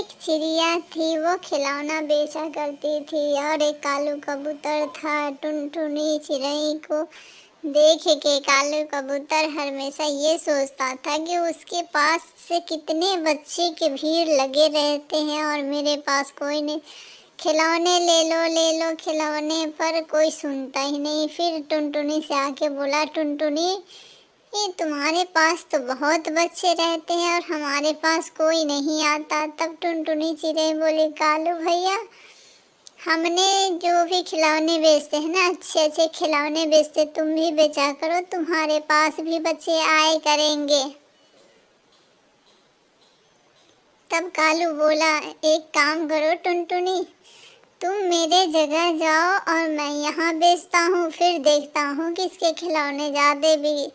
एक चिड़िया थी, वो खिलौना बेचा करती थी और एक कालू कबूतर था। टुनटुनी चिड़ै को देख के कालू कबूतर हमेशा ये सोचता था कि उसके पास से कितने बच्चे की भीड़ लगे रहते हैं और मेरे पास कोई नहीं। खिलौने ले लो खिलौने, पर कोई सुनता ही नहीं। फिर टुनटुनी से आके बोला, टुनटुनी ये तुम्हारे पास तो बहुत बच्चे रहते हैं और हमारे पास कोई नहीं आता। तब टुनटुनी चिड़ै बोली, कालू भैया हमने जो भी खिलौने बेचते हैं ना, अच्छे अच्छे खिलौने बेचते, तुम भी बेचा करो, तुम्हारे पास भी बच्चे आए करेंगे। तब कालू बोला, एक काम करो टुनटुनी, तुम मेरे जगह जाओ और मैं यहाँ बेचता हूँ, फिर देखता हूँ किसके खिलौने ज़्यादा भी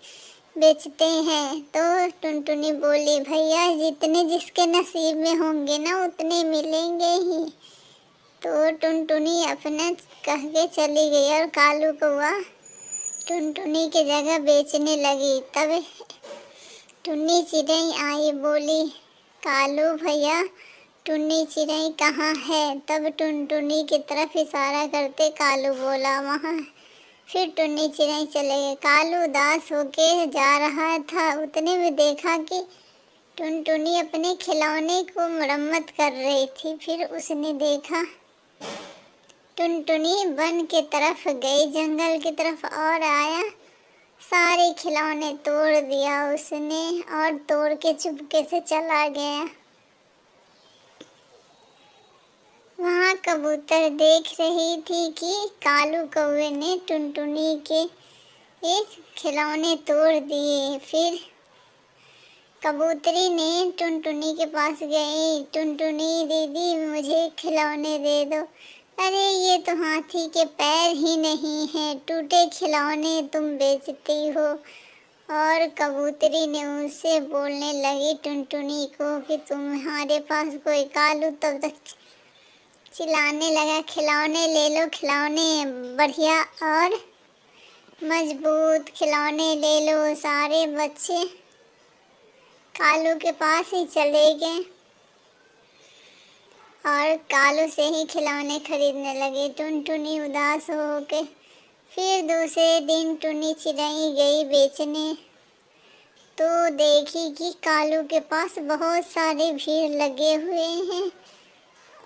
बेचते हैं। तो टुनटुनी बोली, भैया जितने जिसके नसीब में होंगे ना उतने मिलेंगे ही। तो टुनटुनी अपना कह के चली गई और कालू कौआ टुनटुनी की जगह बेचने लगी। तब टुन्नी चिड़ै आई, बोली, कालू भैया टुन्नी चिड़ै कहाँ है? तब टुनटुनी की तरफ इशारा करते कालू बोला, वहाँ। फिर टुन्नी चिड़ै चले गए। कालू उदास होके जा रहा था, उतने में देखा कि टुनटुनी अपने खिलौने को मरम्मत कर रही थी। फिर उसने देखा टुनटुनी वन की तरफ गई, जंगल की तरफ, और आया सारे खिलौने तोड़ दिया उसने और तोड़ के चुपके से चला गया। वहाँ कबूतर देख रही थी कि कालू कौवे ने टुनटुनी के एक खिलौने तोड़ दिए। फिर कबूतरी ने टुनटुनी के पास गई, टुनटुनी दीदी मुझे खिलौने दे दो। अरे ये तो हाथी के पैर ही नहीं हैं, टूटे खिलौने तुम बेचती हो। और कबूतरी ने उनसे बोलने लगी टुनटुनी को कि तुम्हारे पास कोई। कालू तब तक चिल्लाने लगा, खिलौने ले लो खिलौने, बढ़िया और मजबूत खिलौने ले लो। सारे बच्चे कालू के पास ही चले गए और कालू से ही खिलौने खरीदने लगे। टुनटुनी उदास हो के फिर दूसरे दिन टुन्नी चिड़ै गई बेचने, तो देखी कि कालू के पास बहुत सारी भीड़ लगे हुए हैं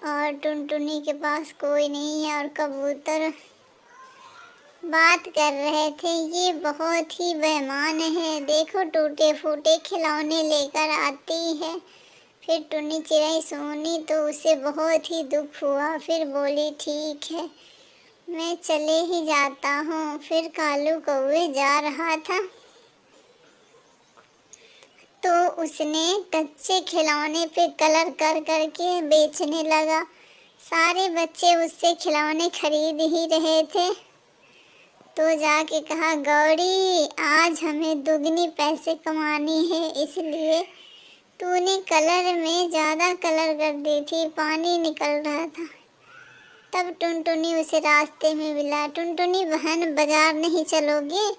और टुनटुनी के पास कोई नहीं है। और कबूतर बात कर रहे थे, ये बहुत ही बेईमान है, देखो टूटे फूटे खिलौने लेकर आती है। फिर टुन्नी चिड़ै सुनी तो उसे बहुत ही दुख हुआ। फिर बोली, ठीक है मैं चले ही जाता हूँ। फिर कालू कौवे जा रहा था तो उसने कच्चे खिलौने पे कलर कर करके बेचने लगा। सारे बच्चे उससे खिलौने खरीद ही रहे थे तो जाके कहा, गौरी आज हमें दुगनी पैसे कमानी है, इसलिए तूने कलर में ज़्यादा कलर कर दी थी, पानी निकल रहा था। तब टुनटुनी उसे रास्ते में मिला, टुनटुनी बहन बाजार नहीं चलोगे?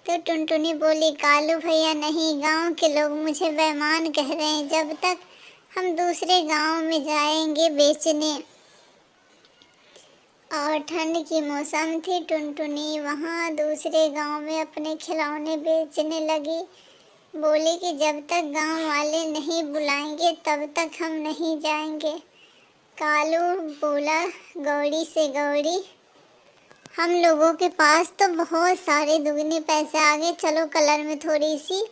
तो टुनटुनी बोली, कालू भैया नहीं, गांव के लोग मुझे बेईमान कह रहे हैं, जब तक हम दूसरे गांव में जाएंगे बेचने। और ठंड की मौसम थी, टुनटुनी वहाँ दूसरे गांव में अपने खिलौने बेचने लगी। बोली कि जब तक गांव वाले नहीं बुलाएंगे तब तक हम नहीं जाएंगे। कालू बोला गौरी से, गौरी हम लोगों के पास तो बहुत सारे दुगने पैसे आ गए, चलो कलर में थोड़ी सी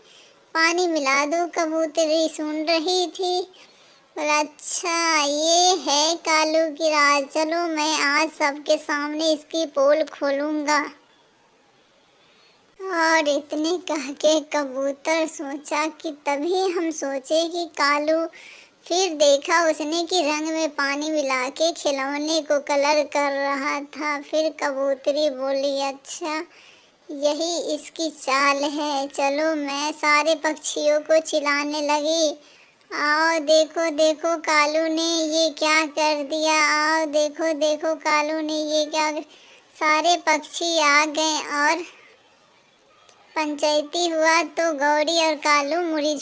पानी मिला दो। कबूतरी सुन रही थी, बोला, अच्छा ये है कालू की राज, चलो मैं आज सबके सामने इसकी पोल खोलूँगा। और इतने कह के कबूतर सोचा कि तभी हम सोचे कि कालू, फिर देखा उसने कि रंग में पानी मिला के खिलौने को कलर कर रहा था। फिर कबूतरी बोली, अच्छा यही इसकी चाल है, चलो। मैं सारे पक्षियों को चिल्लाने लगी, आओ देखो देखो कालू ने ये क्या कर दिया, आओ देखो देखो कालू ने ये क्या। सारे पक्षी आ गए और पंचायती हुआ तो गौरी और कालू मुड़ी